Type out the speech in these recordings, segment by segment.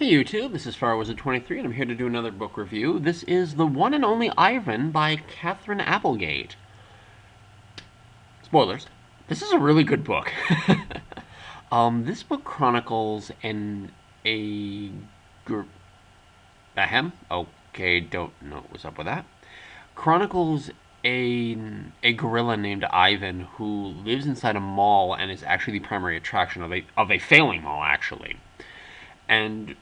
Hey YouTube, this is Firewizard23 and I'm here to do another book review. This is The One and Only Ivan by Katherine Applegate. Spoilers. This is a really good book. This book chronicles a group... Ahem? Okay, don't know what's up with that. Chronicles a gorilla named Ivan who lives inside a mall and is actually the primary attraction of a failing mall, actually. And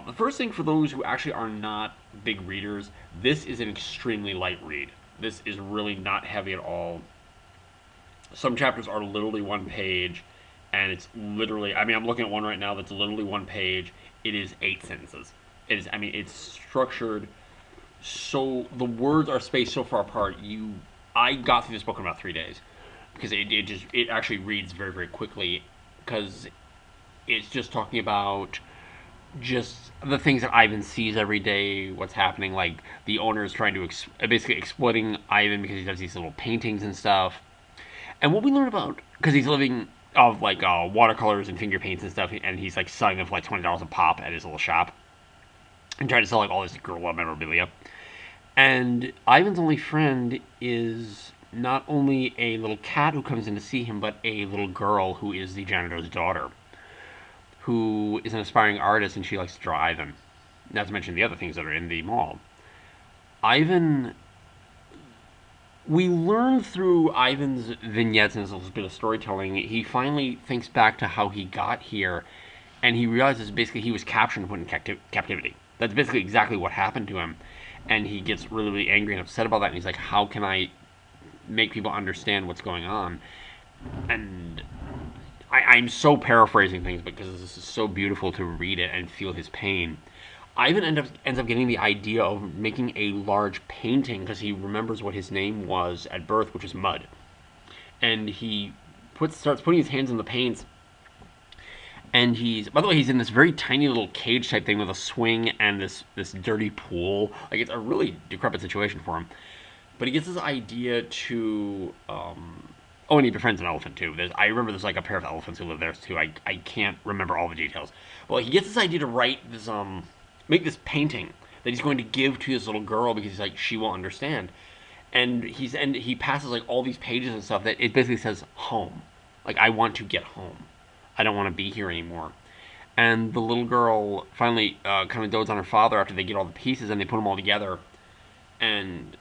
the first thing, for those who actually are not big readers, this is an extremely light read. This is really not heavy at all. Some chapters are literally one page, and it's literally, I'm looking at one right now that's literally one page. It is 8 sentences. It's structured so, the words are spaced so far apart. I got through this book in about 3 days, because it actually reads very, very quickly, because it's just talking about just the things that Ivan sees every day, what's happening, like the owner is trying to basically exploiting Ivan because he does these little paintings and stuff. And what we learn about, because he's living of like watercolors and finger paints and stuff, and he's like selling them for like $20 a pop at his little shop, and trying to sell like all this gorilla memorabilia. And Ivan's only friend is not only a little cat who comes in to see him, but a little girl who is the janitor's daughter, who is an aspiring artist, and she likes to draw Ivan. Not to mention the other things that are in the mall. Ivan... We learn through Ivan's vignettes and his little bit of storytelling, he finally thinks back to how he got here, and he realizes basically he was captured and put in captivity. That's basically exactly what happened to him. And he gets really, really angry and upset about that, and he's like, how can I make people understand what's going on? And I'm so paraphrasing things because this is so beautiful to read it and feel his pain. Ivan ends up getting the idea of making a large painting because he remembers what his name was at birth, which was Mud. And he starts putting his hands in the paints. And by the way, he's in this very tiny little cage type thing with a swing and this dirty pool. Like, it's a really decrepit situation for him. But he gets this idea to... Oh, and he befriends an elephant, too. I remember there's, like, a pair of elephants who live there, too. I can't remember all the details. Well, he gets this idea to write this, make this painting that he's going to give to his little girl because he's like, she will understand. And he passes, like, all these pages and stuff that it basically says, home. Like, I want to get home. I don't want to be here anymore. And the little girl finally kind of dotes on her father after they get all the pieces and they put them all together. And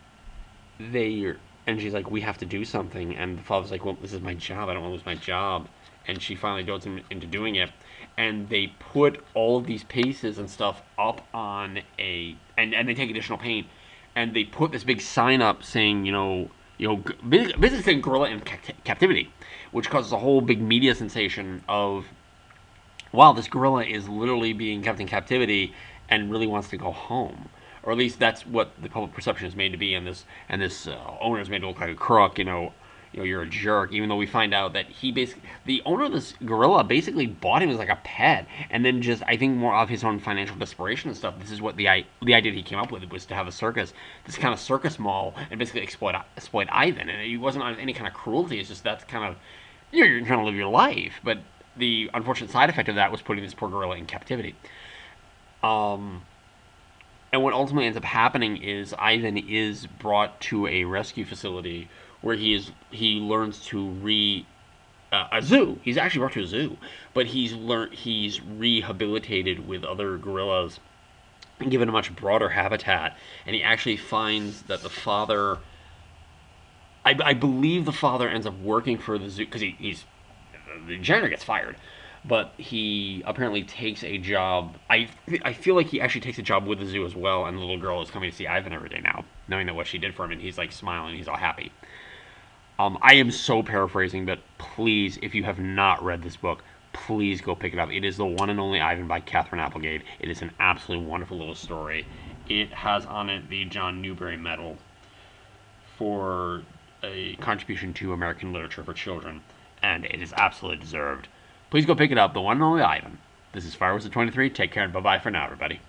she's like, we have to do something. And the father's like, well, this is my job. I don't want to lose my job. And she finally dotes him into doing it. And they put all of these pieces and stuff up on and they take additional paint. And they put this big sign up saying, basically saying gorilla in captivity, which causes a whole big media sensation of, wow, this gorilla is literally being kept in captivity and really wants to go home. Or at least that's what the public perception is made to be, and this owner is made to look like a crook. You're a jerk. Even though we find out that the owner of this gorilla basically bought him as like a pet, and then just, I think, more of his own financial desperation and stuff. This is what the idea he came up with, was to have a circus, this kind of circus mall, and basically exploit Ivan. And it wasn't on any kind of cruelty. It's just that's kind of, you're trying to live your life, but the unfortunate side effect of that was putting this poor gorilla in captivity. And what ultimately ends up happening is Ivan is brought to a rescue facility where he learns to a zoo. He's actually brought to a zoo, but he's rehabilitated with other gorillas and given a much broader habitat. And he actually finds that the father, I believe the father ends up working for the zoo because the janitor gets fired. But he apparently takes a job. I feel like he actually takes a job with the zoo as well, and the little girl is coming to see Ivan every day now, knowing that what she did for him, and he's like smiling, he's all happy. I am so paraphrasing, but please, if you have not read this book, please go pick it up. It is The One and Only Ivan by Katherine Applegate. It is an absolutely wonderful little story. It has on it the John Newbery Medal for a contribution to American literature for children, and it is absolutely deserved. Please go pick it up, The One and Only Ivan. This is Firewizard23. Take care and bye-bye for now, everybody.